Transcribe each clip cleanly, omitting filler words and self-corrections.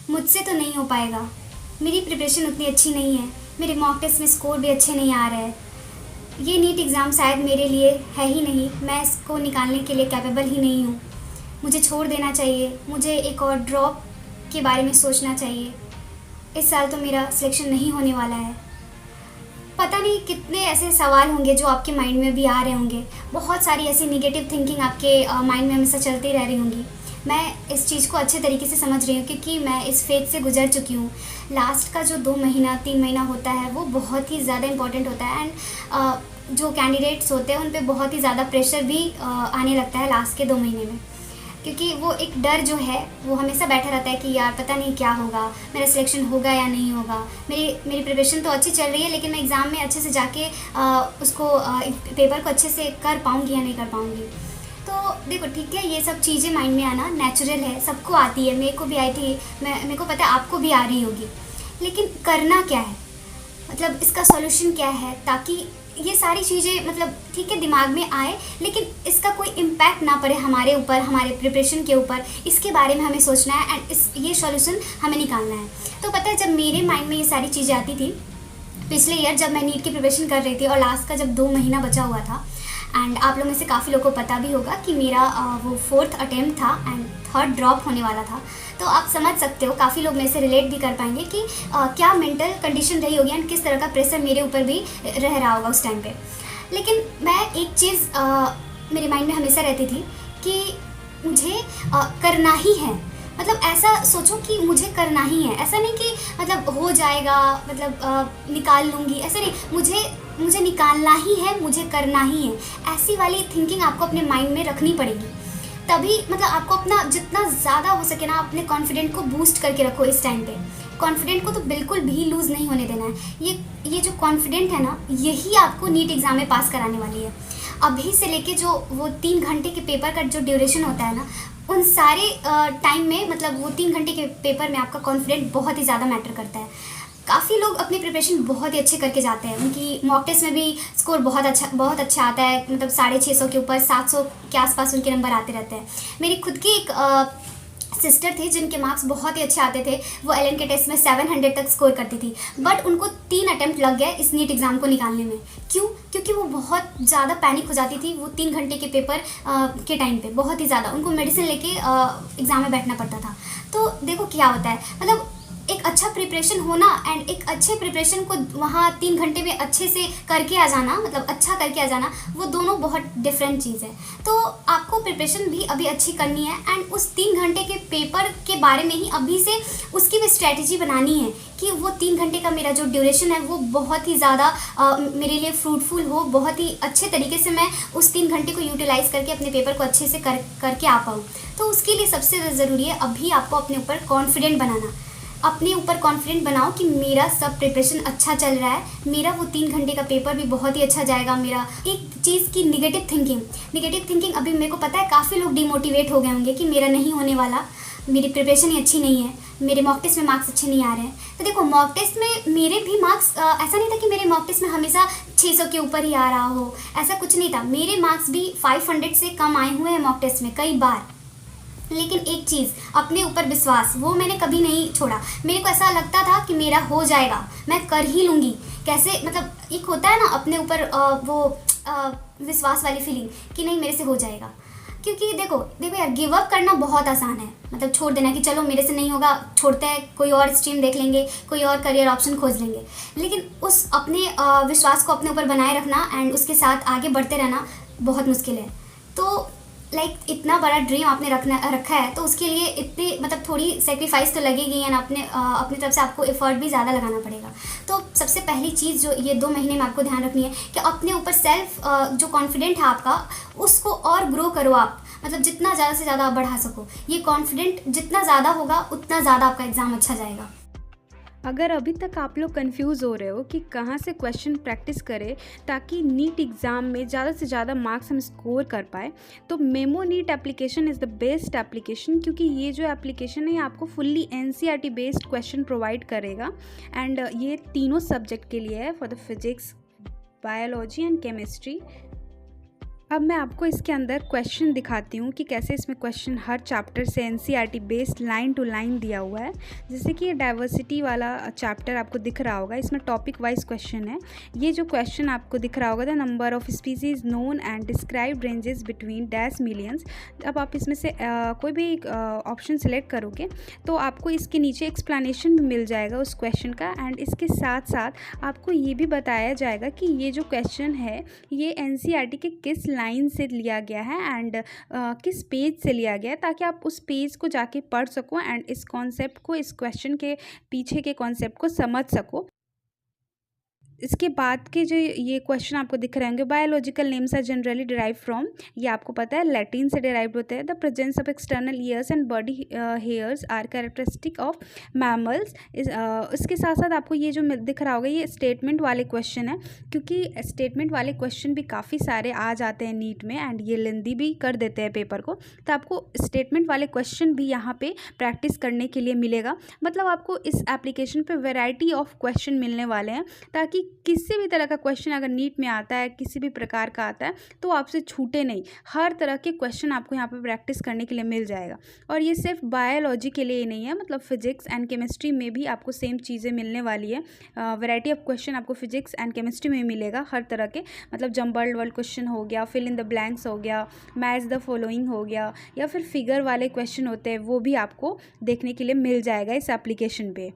मुझसे तो नहीं हो पाएगा, मेरी प्रिपरेशन उतनी अच्छी नहीं है, मेरे मॉक टेस्ट में स्कोर भी अच्छे नहीं आ रहे हैं, ये नीट एग्ज़ाम शायद मेरे लिए है ही नहीं, मैं इसको निकालने के लिए कैपेबल ही नहीं हूँ, मुझे छोड़ देना चाहिए, मुझे एक और ड्रॉप के बारे में सोचना चाहिए, इस साल तो मेरा सिलेक्शन नहीं होने वाला है। पता नहीं कितने ऐसे सवाल होंगे जो आपके माइंड में भी आ रहे होंगे, बहुत सारी ऐसी निगेटिव थिंकिंग आपके माइंड में हमेशा चलती रह रही होंगी। मैं इस चीज़ को अच्छे तरीके से समझ रही हूँ क्योंकि मैं इस फेज से गुजर चुकी हूँ। लास्ट का जो 2 महीना 3 महीना होता है वो बहुत ही ज़्यादा इम्पॉर्टेंट होता है एंड जो कैंडिडेट्स होते हैं उन पे बहुत ही ज़्यादा प्रेशर भी आने लगता है लास्ट के 2 महीने में, क्योंकि वो एक डर जो है वो हमेशा बैठा रहता है कि यार पता नहीं क्या होगा, मेरा सिलेक्शन होगा या नहीं होगा, मेरी प्रिपरेशन तो अच्छी चल रही है लेकिन मैं एग्ज़ाम में अच्छे से जाके उसको पेपर को अच्छे से कर पाऊँगी या नहीं कर पाऊँगी। तो देखो ठीक है, ये सब चीज़ें माइंड में आना नेचुरल है, सबको आती है, मेरे को भी आई थी, मेरे को पता है आपको भी आ रही होगी, लेकिन करना क्या है, मतलब इसका सॉल्यूशन क्या है ताकि ये सारी चीज़ें मतलब ठीक है दिमाग में आए लेकिन इसका कोई इम्पैक्ट ना पड़े हमारे ऊपर, हमारे प्रिपरेशन के ऊपर, इसके बारे में हमें सोचना है एंड ये सॉल्यूशन हमें निकालना है। तो पता है जब मेरे माइंड में ये सारी चीज़ें आती थी पिछले ईयर जब मैं नीट की प्रिपरेशन कर रही थी और लास्ट का जब 2 महीना बचा हुआ था एंड आप लोग में से काफ़ी लोगों को पता भी होगा कि मेरा वो 4th अटेम्प्ट था एंड 3rd ड्रॉप होने वाला था, तो आप समझ सकते हो, काफ़ी लोग मेरे से रिलेट भी कर पाएंगे कि क्या मेंटल कंडीशन रही होगी एंड किस तरह का प्रेशर मेरे ऊपर भी रह रहा होगा उस टाइम पे। लेकिन मैं एक चीज़ मेरे माइंड में हमेशा रहती थी कि मुझे करना ही है, मतलब ऐसा सोचो कि मुझे करना ही है, ऐसा नहीं कि मतलब हो जाएगा, मतलब निकाल लूँगी, ऐसा नहीं, मुझे निकालना ही है, मुझे करना ही है, ऐसी वाली थिंकिंग आपको अपने माइंड में रखनी पड़ेगी। तभी मतलब आपको अपना जितना ज़्यादा हो सके ना अपने कॉन्फिडेंट को बूस्ट करके रखो इस टाइम पे, कॉन्फिडेंट को तो बिल्कुल भी लूज़ नहीं होने देना है। ये जो कॉन्फिडेंट है ना यही आपको नीट एग्ज़ाम में पास कराने वाली है। अभी से लेके जो वो 3 घंटे के पेपर का जो ड्यूरेशन होता है ना, उन सारे टाइम में मतलब वो 3 घंटे के पेपर में आपका कॉन्फिडेंट बहुत ही ज़्यादा मैटर करता है। काफ़ी लोग अपनी प्रिपरेशन बहुत ही अच्छे करके जाते हैं, उनकी मॉक टेस्ट में भी स्कोर बहुत अच्छा आता है, मतलब 650 के ऊपर 700 के आसपास उनके नंबर आते रहते हैं। मेरी खुद की एक सिस्टर थी जिनके मार्क्स बहुत ही अच्छे आते थे, वो एलएन के टेस्ट में 700 तक स्कोर करती थी, बट उनको 3 अटेम्प्ट लग गए इस नीट एग्ज़ाम को निकालने में। क्यों? क्योंकि वो बहुत ज़्यादा पैनिक हो जाती थी, वो 3 घंटे के पेपर के टाइम पे बहुत ही ज़्यादा उनको मेडिसिन लेके एग्ज़ाम में बैठना पड़ता था। तो देखो क्या होता है, मतलब एक अच्छा प्रिपरेशन होना एंड एक अच्छे प्रिपरेशन को वहाँ 3 घंटे में अच्छे से करके आ जाना, मतलब अच्छा करके आ जाना, वो दोनों बहुत डिफरेंट चीज़ है। तो आपको प्रिपरेशन भी अभी अच्छी करनी है एंड उस 3 घंटे के पेपर के बारे में ही अभी से उसकी भी स्ट्रैटेजी बनानी है कि वो 3 घंटे का मेरा जो ड्यूरेशन है वो बहुत ही ज़्यादा मेरे लिए फ्रूटफुल हो, बहुत ही अच्छे तरीके से मैं उस 3 घंटे को यूटिलाइज़ करके अपने पेपर को अच्छे से करके आ पाऊँ। तो उसके लिए सबसे ज़रूरी है अभी आपको अपने ऊपर कॉन्फिडेंट बनाना, अपने ऊपर कॉन्फिडेंट बनाओ कि मेरा सब प्रिपरेशन अच्छा चल रहा है, मेरा वो 3 घंटे का पेपर भी बहुत ही अच्छा जाएगा। मेरा एक चीज़ की निगेटिव थिंकिंग अभी मेरे को पता है काफ़ी लोग डिमोटिवेट हो गए होंगे कि मेरा नहीं होने वाला, मेरी प्रिपरेशन ही अच्छी नहीं है, मेरे मॉक टेस्ट में मार्क्स अच्छे नहीं आ रहे हैं। तो देखो मॉक टेस्ट में मेरे भी मार्क्स ऐसा नहीं था कि मेरे मॉक टेस्ट में हमेशा 600 के ऊपर ही आ रहा हो, ऐसा कुछ नहीं था, मेरे मार्क्स भी 500 से कम आए हुए हैं मॉक टेस्ट में कई बार। लेकिन एक चीज़, अपने ऊपर विश्वास, वो मैंने कभी नहीं छोड़ा। मेरे को ऐसा लगता था कि मेरा हो जाएगा, मैं कर ही लूँगी, कैसे, मतलब एक होता है ना अपने ऊपर वो विश्वास वाली फीलिंग कि नहीं मेरे से हो जाएगा। क्योंकि देखो यार, गिव अप करना बहुत आसान है, मतलब छोड़ देना कि चलो मेरे से नहीं होगा, छोड़ते हैं, कोई और स्ट्रीम देख लेंगे, कोई और करियर ऑप्शन खोज लेंगे। लेकिन उस अपने विश्वास को अपने ऊपर बनाए रखना एंड उसके साथ आगे बढ़ते रहना बहुत मुश्किल है। तो इतना बड़ा ड्रीम आपने रखा है तो उसके लिए इतनी मतलब थोड़ी सेक्रीफाइस तो लगेगी है ना, अपनी तरफ से आपको एफर्ट भी ज़्यादा लगाना पड़ेगा। तो सबसे पहली चीज़ जो ये 2 महीने में आपको ध्यान रखनी है कि अपने ऊपर सेल्फ जो कॉन्फिडेंट है आपका उसको और ग्रो करो आप, मतलब जितना ज़्यादा से ज़्यादा आप बढ़ा सको। ये कॉन्फिडेंट जितना ज़्यादा होगा उतना ज़्यादा आपका एग्ज़ाम अच्छा जाएगा। अगर अभी तक आप लोग कंफ्यूज हो रहे हो कि कहाँ से क्वेश्चन प्रैक्टिस करें ताकि नीट एग्ज़ाम में ज़्यादा से ज़्यादा मार्क्स हम स्कोर कर पाए, तो memo NEET application is the best application, क्योंकि ये जो एप्लीकेशन है ये आपको fully NCERT based question provide करेगा एंड ये तीनों सब्जेक्ट के लिए है, for the physics, biology and chemistry. अब मैं आपको इसके अंदर क्वेश्चन दिखाती हूँ कि कैसे इसमें क्वेश्चन हर चैप्टर से NCERT based line to line दिया हुआ है। जैसे कि ये डाइवर्सिटी वाला चैप्टर आपको दिख रहा होगा, इसमें टॉपिक वाइज क्वेश्चन है। ये जो क्वेश्चन आपको दिख रहा होगा, the number of species known and described ranges between dash millions. अब आप इसमें से कोई भी ऑप्शन सेलेक्ट करोगे तो आपको इसके नीचे एक्सप्लेनेशन भी मिल जाएगा उस क्वेश्चन का, एंड इसके साथ साथ आपको ये भी बताया जाएगा कि ये जो क्वेश्चन है ये एनसीईआरटी के किस लाइन से लिया गया है एंड किस पेज से लिया गया है, ताकि आप उस पेज को जाके पढ़ सको एंड इस कॉन्सेप्ट को, इस क्वेश्चन के पीछे के कॉन्सेप्ट को समझ सको। इसके बाद के जो ये क्वेश्चन आपको दिख रहे होंगे, biological names are generally derive from, ये आपको पता है लैटिन से डिराइव होते हैं। The presence of external ears and body hairs are characteristic of mammals. इसके साथ साथ आपको ये जो दिख रहा होगा ये स्टेटमेंट वाले क्वेश्चन है, क्योंकि स्टेटमेंट वाले क्वेश्चन भी काफ़ी सारे आ जाते हैं नीट में एंड ये लेंदी भी कर देते हैं पेपर को, तो आपको स्टेटमेंट वाले क्वेश्चन भी यहाँ पे प्रैक्टिस करने के लिए मिलेगा। मतलब आपको इस एप्लीकेशन पे वैरायटी ऑफ क्वेश्चन मिलने वाले हैं, ताकि किसी भी तरह का क्वेश्चन अगर नीट में आता है, किसी भी प्रकार का आता है, तो आपसे छूटे नहीं। हर तरह के क्वेश्चन आपको यहाँ पे प्रैक्टिस करने के लिए मिल जाएगा। और ये सिर्फ बायोलॉजी के लिए ही नहीं है, मतलब फिजिक्स एंड केमिस्ट्री में भी आपको सेम चीज़ें मिलने वाली है। वैरायटी ऑफ क्वेश्चन आपको फिजिक्स एंड केमिस्ट्री में मिलेगा हर तरह के, मतलब जम्बल्ड वर्ड क्वेश्चन हो गया, फिल इन द ब्लैंक्स हो गया, मैच द फॉलोइंग हो गया, या फिर फिगर वाले क्वेश्चन होते हैं, वो भी आपको देखने के लिए मिल जाएगा इस एप्लीकेशन पे।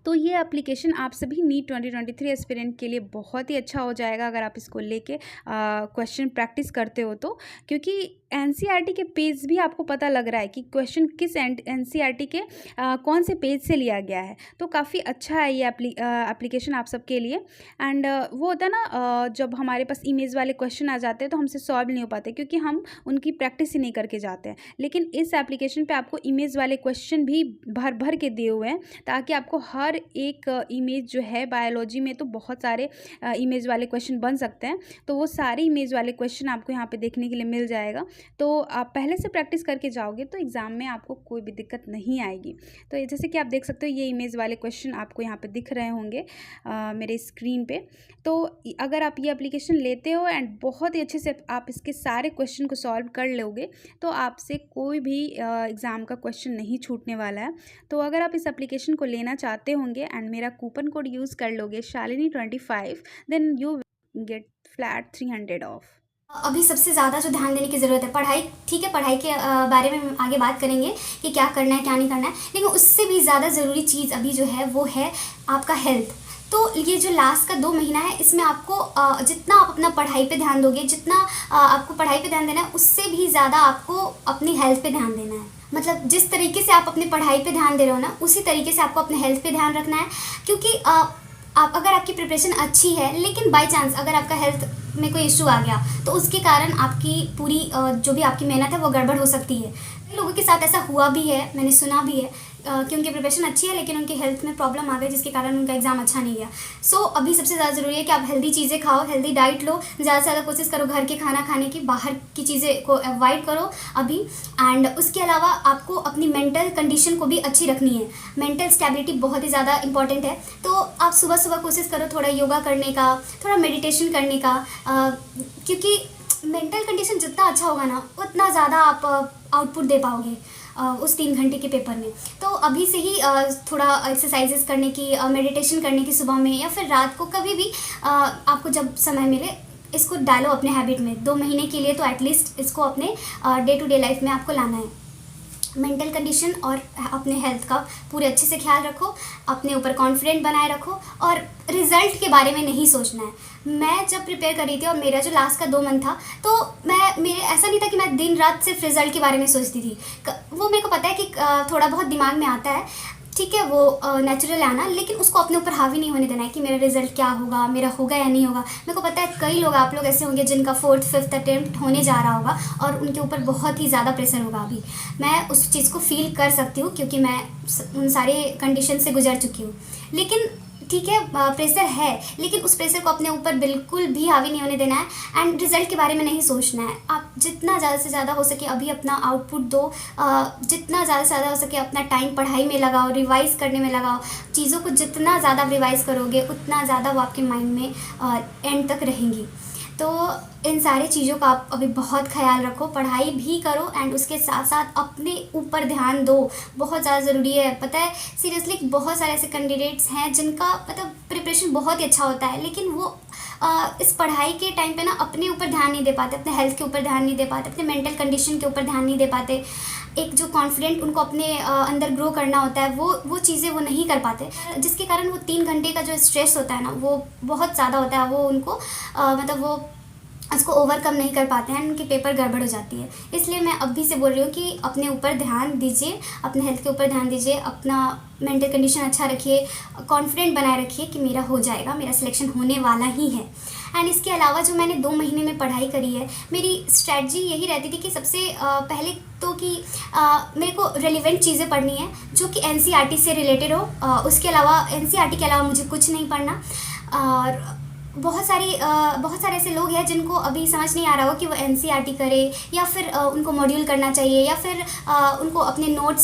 तो ये एप्लीकेशन आप सभी नीट 2023 एस्पिरेंट के लिए बहुत ही अच्छा हो जाएगा अगर आप इसको लेके क्वेश्चन प्रैक्टिस करते हो तो, क्योंकि एनसीईआरटी के पेज भी आपको पता लग रहा है कि क्वेश्चन किस एनसीईआरटी के कौन से पेज से लिया गया है। तो काफ़ी अच्छा है ये एप्लीकेशन आप सबके लिए। एंड वो होता है ना, जब हमारे पास इमेज वाले क्वेश्चन आ जाते हैं तो हमसे सॉल्व नहीं हो पाते, क्योंकि हम उनकी प्रैक्टिस ही नहीं करके जाते हैं। लेकिन इस एप्लीकेशन पे आपको इमेज वाले क्वेश्चन भी भर भर के दिए हुए हैं, ताकि आपको हर एक इमेज जो है, बायोलॉजी में तो बहुत सारे इमेज वाले क्वेश्चन बन सकते हैं, तो वो सारे इमेज वाले क्वेश्चन आपको यहाँ पे देखने के लिए मिल जाएगा। तो आप पहले से प्रैक्टिस करके जाओगे तो एग्ज़ाम में आपको कोई भी दिक्कत नहीं आएगी। तो जैसे कि आप देख सकते हो ये इमेज वाले क्वेश्चन आपको यहाँ पे दिख रहे होंगे मेरे स्क्रीन पे। तो अगर आप ये एप्लीकेशन लेते हो एंड बहुत ही अच्छे से आप इसके सारे क्वेश्चन को सॉल्व कर लोगे, तो आपसे कोई भी एग्ज़ाम का क्वेश्चन नहीं छूटने वाला है। तो अगर आप इस एप्लीकेशन को लेना चाहते होंगे एंड मेरा कूपन कोड यूज़ कर लोगे शालिनी25, then you get flat 300 off. अभी सबसे ज़्यादा जो ध्यान देने की ज़रूरत है पढ़ाई, ठीक है, पढ़ाई के बारे में हम आगे बात करेंगे कि क्या करना है क्या नहीं करना है, लेकिन उससे भी ज़्यादा ज़रूरी चीज़ अभी जो है वो है आपका हेल्थ। तो ये जो लास्ट का 2 महीना है, इसमें आपको जितना आप अपना पढ़ाई पे ध्यान दोगे, जितना आपको पढ़ाई पे ध्यान देना है, उससे भी ज़्यादा आपको अपनी हेल्थ पे ध्यान देना है। मतलब जिस तरीके से आप अपनी पढ़ाई पे ध्यान दे रहे हो ना, उसी तरीके से आपको अपने हेल्थ पे ध्यान रखना है। क्योंकि आप अगर आपकी प्रिपरेशन अच्छी है, लेकिन बाय चांस अगर आपका हेल्थ में कोई इशू आ गया, तो उसके कारण आपकी पूरी जो भी आपकी मेहनत है वो गड़बड़ हो सकती है। कई लोगों के साथ ऐसा हुआ भी है, मैंने सुना भी है कि उनकी प्रिपरेशन अच्छी है लेकिन उनकी हेल्थ में प्रॉब्लम आ गई, जिसके कारण उनका एग्ज़ाम अच्छा नहीं गया। सो अभी सबसे ज़्यादा ज़रूरी है कि आप हेल्दी चीज़ें खाओ, हेल्दी डाइट लो, ज़्यादा से ज़्यादा कोशिश करो घर के खाना खाने की, बाहर की चीज़ें को अवॉइड करो अभी। एंड उसके अलावा आपको अपनी मेंटल कंडीशन को भी अच्छी रखनी है। मेंटल स्टेबिलिटी बहुत ही ज़्यादा इंपॉर्टेंट है। तो आप सुबह सुबह कोशिश करो थोड़ा योगा करने का, थोड़ा मेडिटेशन करने का, क्योंकि मेंटल कंडीशन जितना अच्छा होगा ना, उतना ज़्यादा आप आउटपुट दे पाओगे उस 3 घंटे के पेपर में। तो अभी से ही थोड़ा एक्सरसाइजेस करने की, मेडिटेशन करने की सुबह में या फिर रात को, कभी भी आपको जब समय मिले इसको डालो अपने हैबिट में। 2 महीने के लिए तो एटलीस्ट इसको अपने डे टू डे लाइफ में आपको लाना है। मेंटल कंडीशन और अपने हेल्थ का पूरे अच्छे से ख्याल रखो, अपने ऊपर कॉन्फिडेंट बनाए रखो, और रिज़ल्ट के बारे में नहीं सोचना है। मैं जब प्रिपेयर कर रही थी और मेरा जो लास्ट का 2 मंथ था, तो मेरे ऐसा नहीं था कि मैं दिन रात सिर्फ रिज़ल्ट के बारे में सोचती थी। वो मेरे को पता है कि थोड़ा बहुत दिमाग में आता है, ठीक है, वो नेचुरल आना, लेकिन उसको अपने ऊपर हावी नहीं होने देना है कि मेरा रिजल्ट क्या होगा, मेरा होगा या नहीं होगा। मेरे को पता है कई लोग, आप लोग ऐसे होंगे जिनका 4th 5th अटेम्प्ट होने जा रहा होगा और उनके ऊपर बहुत ही ज़्यादा प्रेशर होगा। अभी मैं उस चीज़ को फील कर सकती हूँ, क्योंकि मैं उन सारे कंडीशन से गुजर चुकी हूँ। लेकिन ठीक है, प्रेशर है, लेकिन उस प्रेशर को अपने ऊपर बिल्कुल भी हावी नहीं होने देना है एंड रिज़ल्ट के बारे में नहीं सोचना है। आप जितना ज़्यादा से ज़्यादा हो सके अभी अपना आउटपुट दो, जितना ज़्यादा से ज़्यादा हो सके अपना टाइम पढ़ाई में लगाओ, रिवाइज़ करने में लगाओ। चीज़ों को जितना ज़्यादा रिवाइज़ करोगे, उतना ज़्यादा वो आपके माइंड में एंड तक रहेंगी। तो इन सारी चीज़ों का आप अभी बहुत ख्याल रखो, पढ़ाई भी करो एंड उसके साथ साथ अपने ऊपर ध्यान दो, बहुत ज़्यादा ज़रूरी है। पता है सीरियसली बहुत सारे ऐसे कैंडिडेट्स हैं जिनका मतलब प्रिपरेशन बहुत ही अच्छा होता है, लेकिन वो इस पढ़ाई के टाइम पे ना अपने ऊपर ध्यान नहीं दे पाते, अपने हेल्थ के ऊपर ध्यान नहीं दे पाते, अपने मेंटल कंडीशन के ऊपर ध्यान नहीं दे पाते। एक जो कॉन्फिडेंट उनको अपने अंदर ग्रो करना होता है वो चीज़ें वो नहीं कर पाते, जिसके कारण वो 3 घंटे का जो स्ट्रेस होता है ना वो बहुत ज़्यादा होता है। वो उनको मतलब वो उसको ओवरकम नहीं कर पाते हैं, उनकी पेपर गड़बड़ हो जाती है। इसलिए मैं अभी से बोल रही हूँ कि अपने ऊपर ध्यान दीजिए, अपने हेल्थ के ऊपर ध्यान दीजिए, अपना मेंटल कंडीशन अच्छा रखिए, कॉन्फिडेंट बनाए रखिए कि मेरा हो जाएगा, मेरा सिलेक्शन होने वाला ही है। एंड इसके अलावा जो मैंने 2 महीने में पढ़ाई करी है, मेरी स्ट्रैटेजी यही रहती थी कि सबसे पहले तो कि मेरे को रेलिवेंट चीज़ें पढ़नी है जो कि एनसीईआरटी से रिलेटेड हो। उसके अलावा एनसीईआरटी के अलावा मुझे कुछ नहीं पढ़ना। और बहुत सारे ऐसे लोग हैं जिनको अभी समझ नहीं आ रहा हो कि वो एनसीईआरटी करे या फिर उनको मॉड्यूल करना चाहिए या फिर उनको अपने नोट्स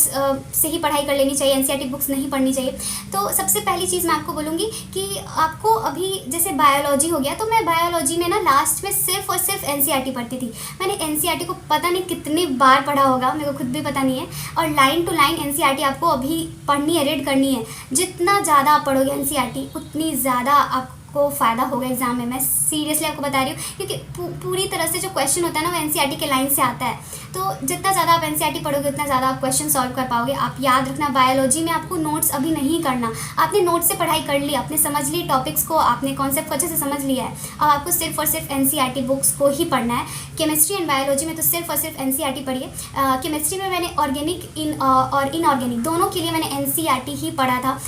से ही पढ़ाई कर लेनी चाहिए, एनसीईआरटी बुक्स नहीं पढ़नी चाहिए। तो सबसे पहली चीज़ मैं आपको बोलूँगी कि आपको अभी जैसे बायोलॉजी हो गया, तो मैं बायोलॉजी में ना लास्ट में सिर्फ और सिर्फ एनसीईआरटी पढ़ती थी। मैंने एनसीईआरटी को पता नहीं कितनी बार पढ़ा होगा, मेरे को खुद भी पता नहीं है। और लाइन टू लाइन एनसीईआरटी आपको अभी पढ़नी है, रीड करनी है। जितना ज़्यादा आप पढ़ोगे एनसीईआरटी उतनी ज़्यादा आपको फ़ायदा होगा एग्ज़ाम में। मैं सीरियसली आपको बता रही हूँ, क्योंकि पूरी तरह से जो क्वेश्चन होता है ना वो एनसीईआरटी के लाइन से आता है। तो जितना ज़्यादा आप एनसीईआरटी पढ़ोगे उतना ज़्यादा आप क्वेश्चन सॉल्व कर पाओगे। आप याद रखना, बायोलॉजी में आपको नोट्स अभी नहीं करना। आपने नोट्स से पढ़ाई कर ली, आपने समझ ली टॉपिक्स को, आपने कॉन्सेप्ट को अच्छे से समझ लिया है। अब आपको सिर्फ और सिर्फ एनसीईआरटी बुक्स को ही पढ़ना है। केमिस्ट्री एंड बायोलॉजी में तो सिर्फ और सिर्फ एनसीईआरटी पढ़िए। केमिस्ट्री में मैंने ऑर्गेनिक और इनऑर्गेनिक दोनों के लिए मैंने एनसीईआरटी ही पढ़ा था।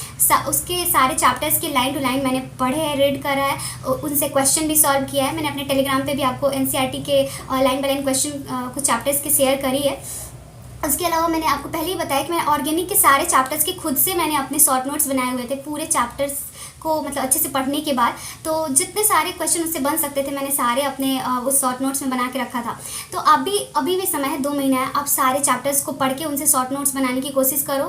उसके सारे चैप्टर्स के लाइन टू लाइन मैंने पढ़े हैं, रीड करा है, उनसे क्वेश्चन भी सॉल्व किया है। मैंने अपने टेलीग्राम पे भी आपको एनसीईआरटी के लाइन बाय लाइन क्वेश्चन कुछ चैप्टर्स के शेयर करी है। उसके अलावा मैंने आपको पहले ही बताया कि मैं ऑर्गेनिक के सारे चैप्टर्स के खुद से मैंने अपने शॉर्ट नोट्स बनाए हुए थे पूरे चैप्टर्स को, मतलब अच्छे से पढ़ने के बाद। तो जितने सारे क्वेश्चन उससे बन सकते थे मैंने सारे अपने उस शॉर्ट नोट्स में बना के रखा था। तो अभी भी समय है, 2 महीना है, आप सारे चैप्टर्स को पढ़ के उनसे शॉर्ट नोट्स बनाने की कोशिश करो।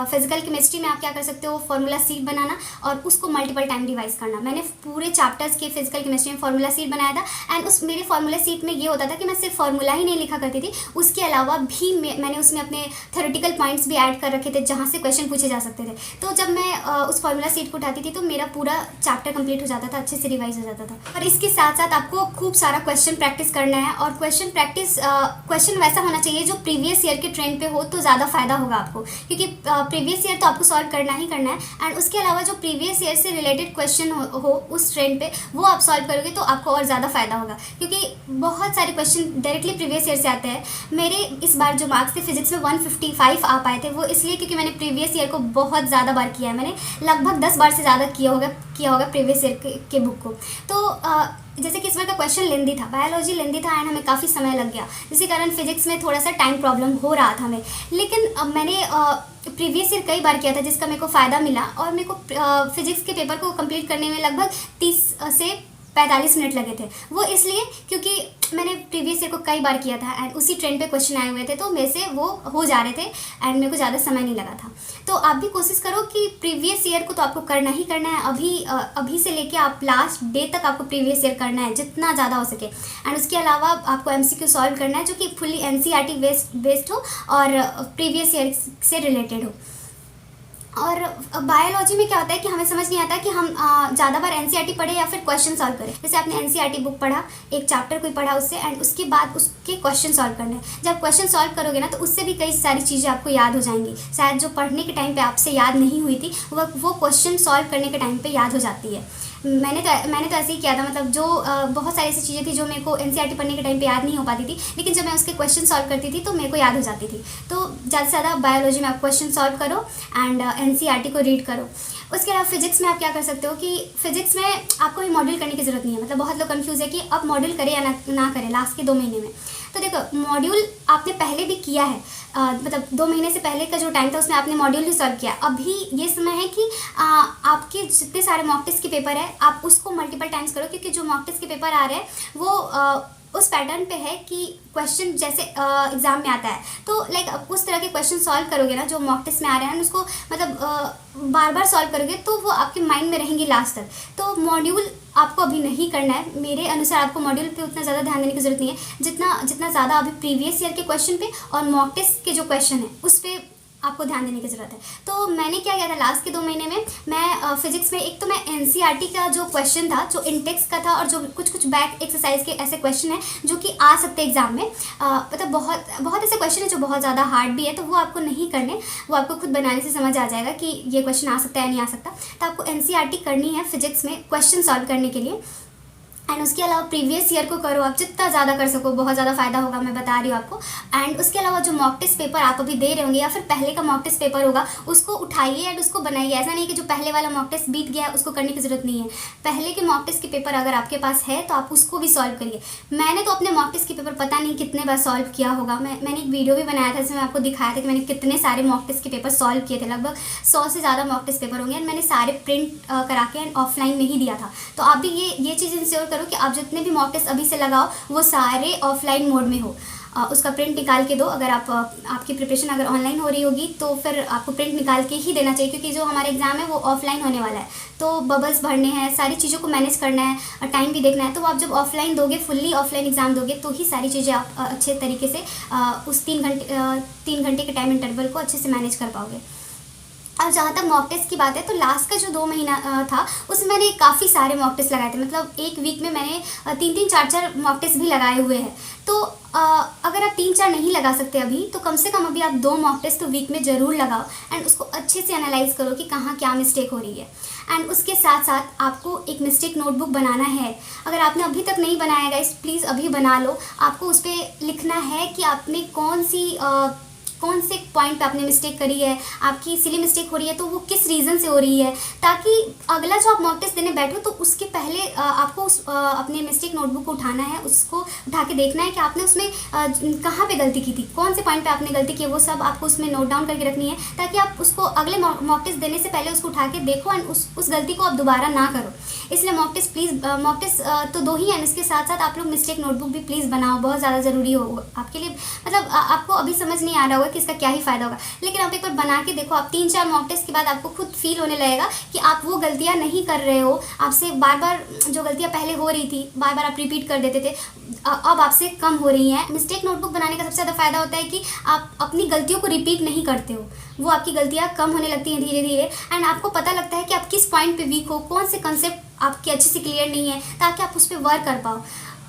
फिजिकल केमिस्ट्री में आप क्या कर सकते हो, फार्मूला शीट बनाना और उसको मल्टीपल टाइम रिवाइज करना। मैंने पूरे चैप्टर्स के फिजिकल केमिस्ट्री में फार्मूला शीट बनाया था एंड उस मेरे फार्मूला शीट में ये होता था कि मैं सिर्फ फार्मूला ही नहीं लिखा करती थी, उसके अलावा भी मैंने उसमें अपने थ्योरेटिकल पॉइंट्स भी ऐड कर रखे थे जहाँ से क्वेश्चन पूछे जा सकते थे। तो जब मैं उस फार्मूला शीट को उठाती थी तो मेरा पूरा चैप्टर कंप्लीट हो जाता था, अच्छे से रिवाइज हो जाता था। और इसके साथ साथ आपको खूब सारा क्वेश्चन प्रैक्टिस करना है। और क्वेश्चन वैसा होना चाहिए जो प्रीवियस ईयर के ट्रेंड पे हो, तो ज़्यादा फायदा होगा आपको, क्योंकि प्रीवियस ईयर तो आपको सॉल्व करना ही करना है। एंड उसके अलावा जो प्रीवियस ईयर से रिलेटेड क्वेश्चन हो उस ट्रेंड पे, वो आप सॉल्व करोगे तो आपको और ज़्यादा फायदा होगा, क्योंकि बहुत सारे क्वेश्चन डायरेक्टली प्रीवियस ईयर से आते हैं। मेरे इस बार जो मार्क्स थे फिजिक्स में 155 आ पाए थे, वो इसलिए क्योंकि मैंने प्रीवियस ईयर को बहुत ज़्यादा बार किया है। मैंने लगभग 10 बार से ज़्यादा किया होगा प्रीवियस ईयर के बुक को। तो जैसे कि इस बार का क्वेश्चन लेंदी था, बायोलॉजी लेंदी था एंड हमें काफ़ी समय लग गया, जिसके कारण फिजिक्स में थोड़ा सा टाइम प्रॉब्लम हो रहा था हमें। लेकिन मैंने प्रीवियस ईयर कई बार किया था जिसका मेरे को फ़ायदा मिला और मेरे को फिजिक्स के पेपर को कंप्लीट करने में लगभग 30 से 45 मिनट लगे थे। वो इसलिए क्योंकि मैंने प्रीवियस ईयर को कई बार किया था एंड उसी ट्रेंड पे क्वेश्चन आए हुए थे, तो मेरे से वो हो जा रहे थे एंड मेरे को ज़्यादा समय नहीं लगा था। तो आप भी कोशिश करो कि प्रीवियस ईयर को तो आपको करना ही करना है। अभी से लेके आप लास्ट डे तक आपको प्रीवियस ईयर करना है जितना ज़्यादा हो सके। एंड उसके अलावा आपको MCQ सॉल्व करना है जो कि फुली NCERT बेस्ड हो और प्रीवियस ईयर से रिलेटेड हो। और बायोलॉजी में क्या होता है कि हमें समझ नहीं आता कि हम ज़्यादा बार NCERT पढ़े या फिर क्वेश्चन सॉल्व करें। जैसे आपने NCERT बुक पढ़ा, एक चैप्टर कोई पढ़ा उससे एंड उसके बाद उसके क्वेश्चन सॉल्व करने हैं। जब क्वेश्चन सॉल्व करोगे ना तो उससे भी कई सारी चीज़ें आपको याद हो जाएंगी। शायद जो पढ़ने के टाइम पे आपसे याद नहीं हुई थी वो क्वेश्चन सॉल्व करने के टाइम पे याद हो जाती है। मैंने तो ऐसे ही किया था, मतलब जो बहुत सारी ऐसी चीज़ें थी जो मेरे को NCERT पढ़ने के टाइम पे याद नहीं हो पाती थी, लेकिन जब मैं उसके क्वेश्चन सॉल्व करती थी तो मेरे को याद हो जाती थी। तो ज़्यादा से ज़्यादा बायोलॉजी में आप क्वेश्चन सॉल्व करो एंड NCERT को रीड करो। उसके अलावा फिजिक्स में आप क्या कर सकते हो कि फिजिक्स में आपको भी मॉड्यूल करने की ज़रूरत नहीं है। मतलब बहुत लोग कंफ्यूज है कि अब मॉड्यूल करें या ना करें लास्ट के 2 महीने में। तो देखो, मॉड्यूल आपने पहले भी किया है, मतलब 2 महीने से पहले का जो टाइम था उसमें आपने मॉड्यूल ही सॉल्व किया। अभी ये समय है कि आपके जितने सारे मॉक टेस्ट के पेपर है आप उसको मल्टीपल टाइम्स करो, क्योंकि जो मॉक टेस्ट के पेपर आ रहे हैं वो उस पैटर्न पे है कि क्वेश्चन जैसे एग्ज़ाम में आता है तो लाइक उस तरह के क्वेश्चन सॉल्व करोगे ना जो मॉक टेस्ट में आ रहे हैं, उसको मतलब बार बार सॉल्व करोगे तो वो आपके माइंड में रहेंगी लास्ट तक। तो मॉड्यूल आपको अभी नहीं करना है, मेरे अनुसार आपको मॉड्यूल पे उतना ज़्यादा ध्यान देने की ज़रूरत नहीं है जितना ज़्यादा अभी प्रीवियस ईयर के क्वेश्चन पे और मॉक टेस्ट के जो क्वेश्चन है उस पर आपको ध्यान देने की ज़रूरत है। तो मैंने क्या किया था लास्ट के 2 महीने में, मैं फिजिक्स में एक तो मैं एनसीईआरटी का जो क्वेश्चन था जो इंटेक्स का था और जो कुछ बैक एक्सरसाइज के ऐसे क्वेश्चन है जो कि आ सकते हैं एग्जाम में, मतलब बहुत ऐसे क्वेश्चन है जो बहुत ज़्यादा हार्ड भी है, तो वो आपको नहीं करने, वो आपको खुद बनाने से समझ आ जाएगा कि ये क्वेश्चन आ सकता है नहीं आ सकता। तो आपको एनसीईआरटी करनी है फिजिक्स में क्वेश्चन सॉल्व करने के लिए, एंड उसके अलावा प्रीवियस ईयर को करो, आप जितना ज़्यादा कर सको बहुत ज़्यादा फ़ायदा होगा, मैं बता रही हूँ आपको। एंड उसके अलावा जो मॉक टेस्ट पेपर आप अभी दे रहे होंगे या फिर पहले का मॉक टेस्ट पेपर होगा उसको उठाइए एंड उसको बनाइए। ऐसा नहीं कि जो पहले वाला मॉक टेस्ट बीत गया उसको करने की ज़रूरत नहीं है। पहले के मॉक टेस्ट के पेपर अगर आपके पास है तो आप उसको भी सॉल्व करिए। मैंने तो अपने मॉक टेस्ट के पेपर पता नहीं कितने बार सॉल्व किया होगा, मैंने एक वीडियो भी बनाया था जिसमें आपको दिखाया था कि मैंने कितने सारे मॉक टेस्ट के पेपर सॉल्व किए थे, लगभग 100 से ज़्यादा मॉक टेस्ट पेपर होंगे एंड मैंने सारे प्रिंट करा के एंड ऑफलाइन में ही दिया था। तो आप भी ये चीज़ इंश्योर करो कि आप जितने भी मॉक टेस्ट अभी से लगाओ वो सारे ऑफलाइन मोड में हो। उसका प्रिंट निकाल के दो। अगर आपकी प्रिपरेशन अगर ऑनलाइन हो रही होगी तो फिर आपको प्रिंट निकाल के ही देना चाहिए, क्योंकि जो हमारा एग्ज़ाम है वो ऑफलाइन होने वाला है, तो बबल्स भरने हैं, सारी चीज़ों को मैनेज करना है और टाइम भी देखना है। तो आप जब ऑफलाइन दोगे, फुल्ली ऑफलाइन एग्ज़ाम दोगे तो ही सारी चीज़ें आप अच्छे तरीके से उस 3 घंटे के टाइम इंटरवल को अच्छे से मैनेज कर पाओगे। और जहाँ तक मॉक टेस्ट की बात है तो लास्ट का जो 2 महीना था उसमें मैंने काफ़ी सारे मॉक टेस्ट लगाए थे, मतलब एक वीक में मैंने 3-3 4-4 मॉक टेस्ट भी लगाए हुए हैं। तो अगर आप 3-4 नहीं लगा सकते अभी तो कम से कम अभी आप 2 मॉक टेस्ट तो वीक में ज़रूर लगाओ एंड उसको अच्छे से एनालाइज करो कि कहाँ क्या मिस्टेक हो रही है। एंड उसके साथ साथ आपको एक मिस्टेक नोटबुक बनाना है। अगर आपने अभी तक नहीं बनाया गाइस प्लीज़ अभी बना लो। आपको उस पर लिखना है कि आपने कौन से पॉइंट पे आपने मिस्टेक करी है, आपकी सिली मिस्टेक हो रही है तो वो किस रीज़न से हो रही है, ताकि अगला जो आप मॉक टेस्ट देने बैठो तो उसके पहले आपको अपने मिस्टेक नोटबुक को उठाना है, उसको उठा के देखना है कि आपने उसमें कहाँ पे गलती की थी, कौन से पॉइंट पे आपने गलती की है, वो सब आपको उसमें नोट डाउन करके रखनी है, ताकि आप उसको अगले मॉक टेस्ट देने से पहले उसको उठा के देखो एंड उस गलती को आप दोबारा ना करो। इसलिए मॉक टेस्ट तो 2 ही हैं, इसके साथ साथ आप लोग मिस्टेक नोटबुक भी प्लीज़ बनाओ, बहुत ज़्यादा ज़रूरी हो आपके लिए। मतलब आपको अभी समझ नहीं आ रहा होगा कि इसका क्या ही फ़ायदा होगा, लेकिन आप एक बार बना के देखो। आप 3-4 मॉक टेस्ट के बाद आपको खुद फील होने लगेगा कि आप वो गलतियाँ नहीं कर रहे हो, आपसे बार बार जो गलतियाँ पहले हो रही थी बार बार आप रिपीट कर देते थे, अब आपसे कम हो रही हैं। मिस्टेक नोटबुक बनाने का सबसे ज़्यादा फ़ायदा होता है कि आप अपनी गलतियों को रिपीट नहीं करते हो, वो आपकी गलतियाँ कम होने लगती हैं धीरे धीरे एंड आपको पता लगता है कि आप किस पॉइंट पे वीक हो, कौन से कंसेप्ट आपके अच्छे से क्लियर नहीं है, ताकि आप उस पर वर्क कर पाओ।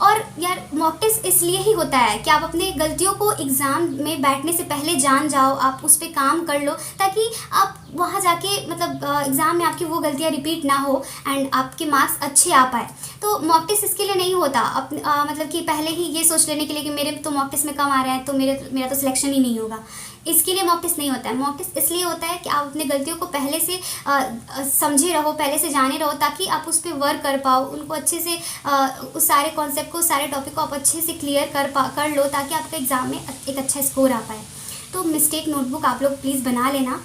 और यार मॉक टेस्ट इसलिए ही होता है कि आप अपने गलतियों को एग्ज़ाम में बैठने से पहले जान जाओ, आप उस पर काम कर लो, ताकि आप वहाँ जाके मतलब एग्ज़ाम में आपकी वो गलतियाँ रिपीट ना हो एंड आपके मार्क्स अच्छे आ पाए। तो मॉक टेस्ट इसके लिए नहीं होता मतलब कि पहले ही ये सोच लेने के लिए कि मेरे तो मॉक टेस्ट में कम आ रहा है तो मेरा तो सिलेक्शन ही नहीं होगा, इसके लिए मॉक टेस्ट नहीं होता है। मॉक टेस्ट इसलिए होता है कि आप अपनी गलतियों को पहले से समझे रहो, पहले से जाने रहो, ताकि आप उस पर वर्क कर पाओ, उनको अच्छे से उस सारे कॉन्सेप्ट को, सारे टॉपिक को आप अच्छे से क्लियर कर लो, ताकि आपके एग्ज़ाम में एक अच्छा स्कोर आ पाए। तो मिस्टेक नोटबुक आप लोग प्लीज़ बना लेना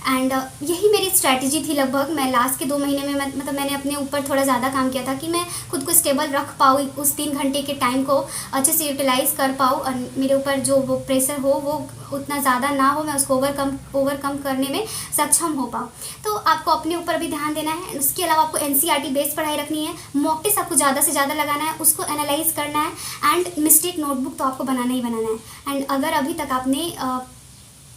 एंड यही मेरी स्ट्रैटेजी थी लगभग। मैं लास्ट के 2 महीने में मतलब मैंने अपने ऊपर थोड़ा ज़्यादा काम किया था कि मैं खुद को स्टेबल रख पाऊँ, उस 3 घंटे के टाइम को अच्छे से यूटिलाइज़ कर पाऊँ और मेरे ऊपर जो वो प्रेशर हो वो उतना ज़्यादा ना हो, मैं उसको ओवरकम करने में सक्षम हो पाऊँ। तो आपको अपने ऊपर भी ध्यान देना है। उसके अलावा आपको एनसीईआरटी बेस्ड पढ़ाई रखनी है, मॉक टेस्ट आपको ज़्यादा से ज़्यादा लगाना है, उसको एनालाइज करना है एंड मिस्टेक नोटबुक तो आपको बनाना ही बनाना है। एंड अगर अभी तक आपने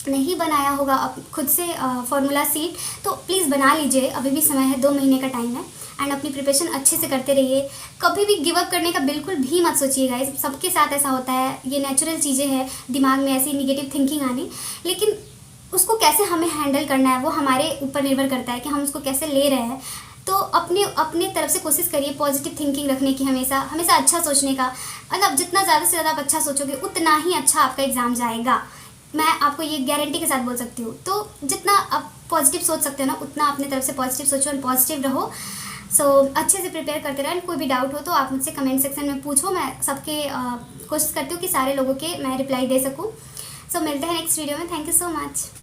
नहीं बनाया होगा खुद से फार्मूला सीट तो प्लीज़ बना लीजिए, अभी भी समय है, 2 महीने का टाइम है एंड अपनी प्रिपरेशन अच्छे से करते रहिए। कभी भी गिव अप करने का बिल्कुल भी मत सोचिएगा, सबके साथ ऐसा होता है, ये नेचुरल चीज़ें हैं, दिमाग में ऐसी निगेटिव थिंकिंग आनी, लेकिन उसको कैसे हमें हैंडल करना है वो हमारे ऊपर निर्भर करता है कि हम उसको कैसे ले रहे हैं। तो अपने तरफ से कोशिश करिए पॉजिटिव थिंकिंग रखने की, हमेशा अच्छा सोचने का। मतलब जितना ज़्यादा से ज़्यादा आप अच्छा सोचोगे उतना ही अच्छा आपका एग्ज़ाम जाएगा, मैं आपको ये गारंटी के साथ बोल सकती हूँ। तो जितना आप पॉजिटिव सोच सकते हो ना उतना अपने तरफ से पॉजिटिव सोचो और पॉजिटिव रहो। अच्छे से प्रिपेयर करते रहो। कोई भी डाउट हो तो आप मुझसे कमेंट सेक्शन में पूछो, मैं सबके कोशिश करती हूँ कि सारे लोगों के मैं रिप्लाई दे सकूँ। मिलते हैं नेक्स्ट वीडियो में। Thank you so much.